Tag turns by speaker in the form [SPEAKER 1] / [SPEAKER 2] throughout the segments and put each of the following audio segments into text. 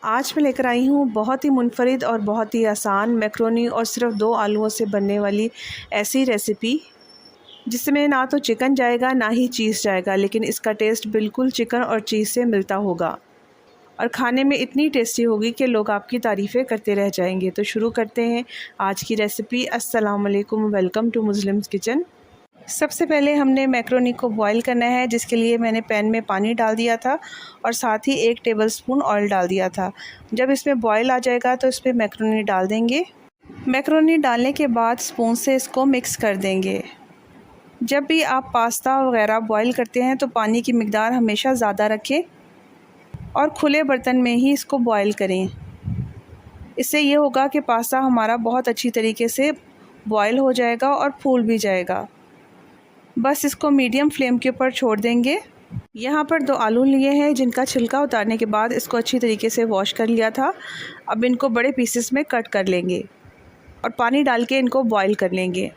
[SPEAKER 1] आज मैं लेकर आई हूँ बहुत ही मुनफरिद और बहुत ही आसान मैक्रोनी और सिर्फ 2 आलूओं से बनने वाली ऐसी रेसिपी जिसमें ना तो चिकन जाएगा ना ही चीज़ जाएगा, लेकिन इसका टेस्ट बिल्कुल चिकन और चीज़ से मिलता होगा और खाने में इतनी टेस्टी होगी कि लोग आपकी तारीफ़ें करते रह जाएंगे। तो शुरू करते हैं आज की रेसिपी। अस्सलाम वालेकुम, वेलकम टू मुस्लिम्स किचन। सबसे पहले हमने मैक्रोनी को बॉईल करना है, जिसके लिए मैंने पैन में पानी डाल दिया था और साथ ही 1 टेबलस्पून ऑयल डाल दिया था। जब इसमें बॉईल आ जाएगा तो इसमें मैक्रोनी डाल देंगे। मैक्रोनी डालने के बाद स्पून से इसको मिक्स कर देंगे। जब भी आप पास्ता वगैरह बॉईल करते हैं तो पानी की मिकदार हमेशा ज़्यादा रखें और खुले बर्तन में ही इसको बॉईल करें। इससे ये होगा कि पास्ता हमारा बहुत अच्छी तरीके से बॉईल हो जाएगा और फूल भी जाएगा। बस इसको मीडियम फ्लेम के ऊपर छोड़ देंगे। यहाँ पर 2 आलू लिए हैं जिनका छिलका उतारने के बाद इसको अच्छी तरीके से वॉश कर लिया था। अब इनको बड़े पीसेस में कट कर लेंगे और पानी डाल के इनको बॉईल कर लेंगे।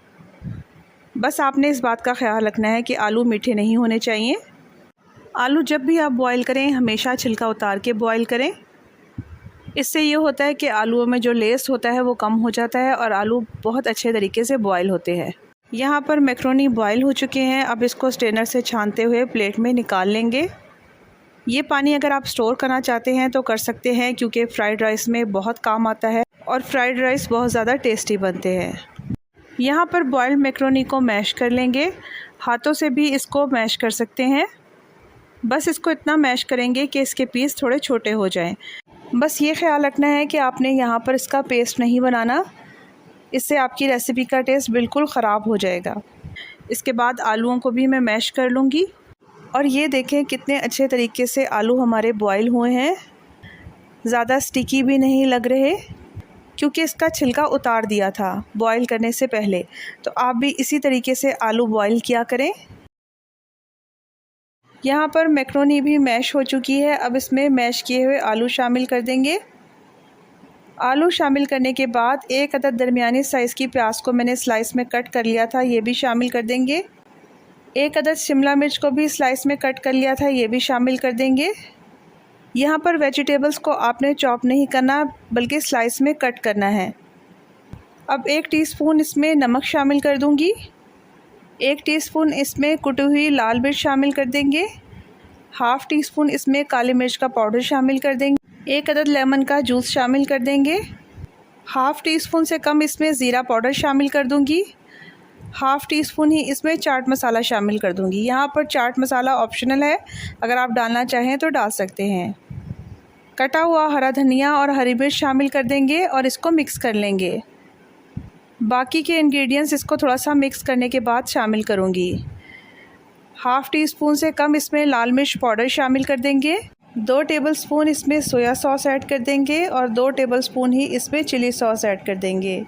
[SPEAKER 1] बस आपने इस बात का ख्याल रखना है कि आलू मीठे नहीं होने चाहिए। आलू जब भी आप बॉईल करें हमेशा छिलका उतार के बॉईल करें। इससे ये होता है कि आलूओं में जो लेस होता है वो कम हो जाता है और आलू बहुत अच्छे तरीके से बॉईल होते हैं। यहाँ पर मैक्रोनी बॉईल हो चुके हैं। अब इसको स्ट्रेनर से छानते हुए प्लेट में निकाल लेंगे। ये पानी अगर आप स्टोर करना चाहते हैं तो कर सकते हैं, क्योंकि फ़्राइड राइस में बहुत काम आता है और फ्राइड राइस बहुत ज़्यादा टेस्टी बनते हैं। यहाँ पर बॉइल्ड मैक्रोनी को मैश कर लेंगे। हाथों से भी इसको मैश कर सकते हैं। बस इसको इतना मैश करेंगे कि इसके पीस थोड़े छोटे हो जाएं। बस ये ख्याल रखना है कि आपने यहाँ पर इसका पेस्ट नहीं बनाना, इससे आपकी रेसिपी का टेस्ट बिल्कुल ख़राब हो जाएगा। इसके बाद आलूओं को भी मैं मैश कर लूँगी और ये देखें कितने अच्छे तरीके से आलू हमारे बॉईल हुए हैं। ज़्यादा स्टिकी भी नहीं लग रहे, क्योंकि इसका छिलका उतार दिया था बॉईल करने से पहले। तो आप भी इसी तरीके से आलू बॉईल किया करें। यहाँ पर मैक्रोनी भी मैश हो चुकी है। अब इसमें मैश किए हुए आलू शामिल कर देंगे। आलू शामिल करने के बाद 1 अदद दरमियानी साइज़ की प्याज को मैंने स्लाइस में कट कर लिया था, ये भी शामिल कर देंगे। 1 अदद शिमला मिर्च को भी स्लाइस में कट कर लिया था, ये भी शामिल कर देंगे। यहाँ पर वेजिटेबल्स को आपने चॉप नहीं करना बल्कि स्लाइस में कट करना है। अब 1 टीस्पून इसमें नमक शामिल कर दूँगी। 1 टीस्पून इसमें कुटी हुई लाल मिर्च शामिल कर देंगे। हाफ़ टीस्पून इसमें काली मिर्च का पाउडर शामिल कर देंगे। 1 अदद लेमन का जूस शामिल कर देंगे। हाफ़ टीस्पून से कम इसमें ज़ीरा पाउडर शामिल कर दूंगी। हाफ़ टीस्पून ही इसमें चाट मसाला शामिल कर दूंगी। यहाँ पर चाट मसाला ऑप्शनल है, अगर आप डालना चाहें तो डाल सकते हैं। कटा हुआ हरा धनिया और हरी मिर्च शामिल कर देंगे और इसको मिक्स कर लेंगे। बाकी के इंग्रेडिएंट्स इसको थोड़ा सा मिक्स करने के बाद शामिल करूँगी। हाफ़ टीस्पून से कम इसमें लाल मिर्च पाउडर शामिल कर देंगे। 2 टेबलस्पून इसमें सोया सॉस ऐड कर देंगे और 2 टेबलस्पून ही इसमें चिली सॉस ऐड कर देंगे,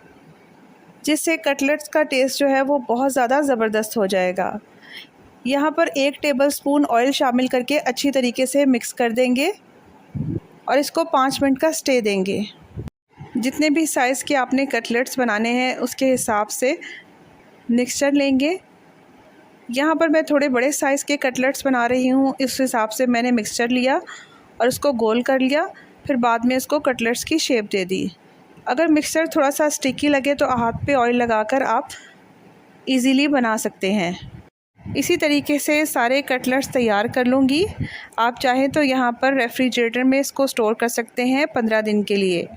[SPEAKER 1] जिससे कटलेट्स का टेस्ट जो है वो बहुत ज़्यादा ज़बरदस्त हो जाएगा। यहाँ पर 1 टेबलस्पून ऑयल शामिल करके अच्छी तरीके से मिक्स कर देंगे और इसको 5 मिनट का स्टे देंगे। जितने भी साइज़ के आपने कटलेट्स बनाने हैं उसके हिसाब से मिक्सचर लेंगे। यहाँ पर मैं थोड़े बड़े साइज़ के कटलेट्स बना रही हूँ, इस हिसाब से मैंने मिक्सचर लिया और उसको गोल कर लिया। फिर बाद में इसको कटलेट्स की शेप दे दी। अगर मिक्सचर थोड़ा सा स्टिकी लगे तो हाथ पे ऑयल लगाकर आप इजीली बना सकते हैं। इसी तरीके से सारे कटलेट्स तैयार कर लूँगी। आप चाहें तो यहाँ पर रेफ्रिजरेटर में इसको स्टोर कर सकते हैं 15 दिन के लिए।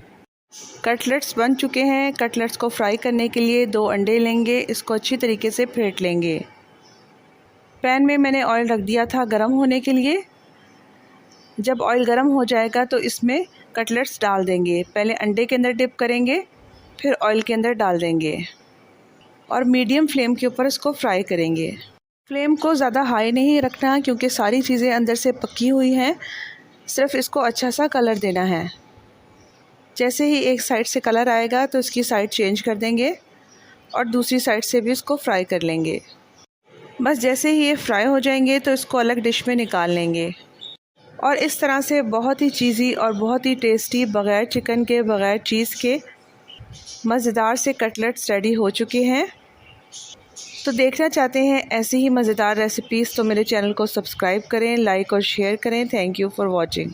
[SPEAKER 1] कटलेट्स बन चुके हैं। कटलेट्स को फ्राई करने के लिए 2 अंडे लेंगे, इसको अच्छी तरीके से फेंट लेंगे। पैन में मैंने ऑयल रख दिया था गरम होने के लिए। जब ऑयल गरम हो जाएगा तो इसमें कटलेट्स डाल देंगे। पहले अंडे के अंदर डिप करेंगे, फिर ऑयल के अंदर डाल देंगे और मीडियम फ्लेम के ऊपर इसको फ्राई करेंगे। फ्लेम को ज़्यादा हाई नहीं रखना, क्योंकि सारी चीज़ें अंदर से पकी हुई हैं। सिर्फ इसको अच्छा सा कलर देना है। जैसे ही एक साइड से कलर आएगा तो इसकी साइड चेंज कर देंगे और दूसरी साइड से भी इसको फ्राई कर लेंगे। बस जैसे ही ये फ्राई हो जाएंगे तो इसको अलग डिश में निकाल लेंगे। और इस तरह से बहुत ही चीज़ी और बहुत ही टेस्टी बग़ैर चिकन के, बग़ैर चीज़ के मज़ेदार से कटलेट्स रेडी हो चुके हैं। तो देखना चाहते हैं ऐसी ही मज़ेदार रेसिपीज़ तो मेरे चैनल को सब्सक्राइब करें, लाइक और शेयर करें। Thank you for watching.